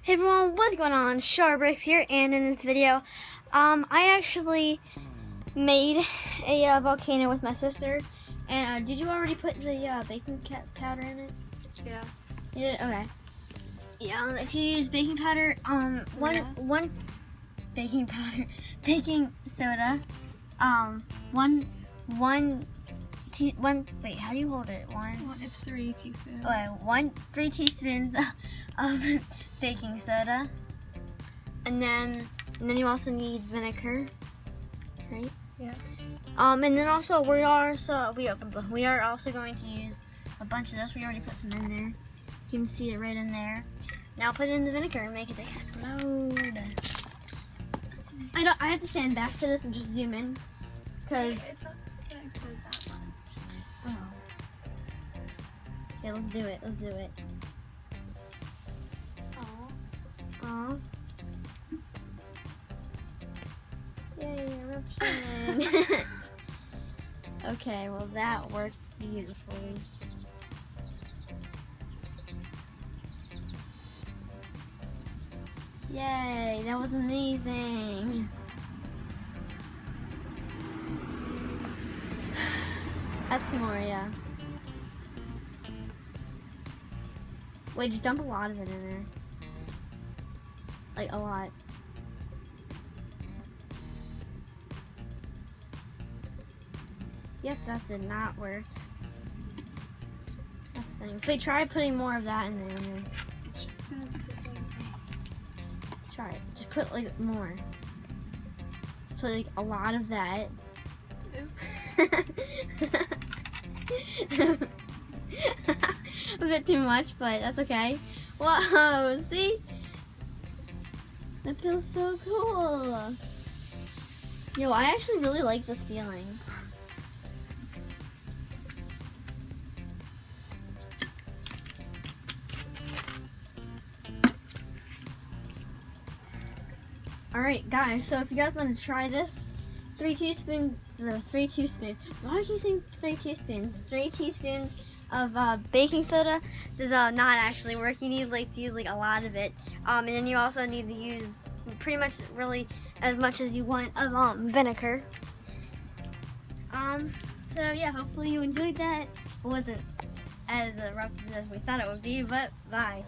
Hey everyone, what's going on? Sharbricks here, and in this video, I actually made a volcano with my sister. And did you already put the baking powder in it? Yeah. You did? Okay. Yeah. If you use baking powder, one baking powder, baking soda, one. Wait, how do you hold it? It's 3 teaspoons. Okay, 3 teaspoons of baking soda, and then you also need vinegar, right? Yeah. And then also we are also going to use a bunch of this. We already put some in there. You can see it right in there. Now put it in the vinegar and make it explode. I have to stand back to this and just zoom in, because It's not gonna explode that much. oh. Okay, let's do it. Aww. Yay, eruption. Okay, well that worked beautifully. Yay, that was amazing. That's more, yeah. Wait, just dump a lot of it in there. Like, a lot. Yep, that did not work. That's things. Wait, try putting more of that in there. It's just gonna do the same thing. Try it. Just put, like, more. Just put, like, a lot of that. Oops. A bit too much, but that's okay. Whoa, see? That feels so cool. Yo, I actually really like this feeling. Alright guys, so if you guys want to try this, 3 teaspoons, why do I keep saying 3 teaspoons? 3 teaspoons of baking soda does not actually work. You need to use a lot of it. And then you also need to use pretty much really as much as you want of vinegar. So yeah, hopefully you enjoyed that. It wasn't as eruptive as we thought it would be, but bye.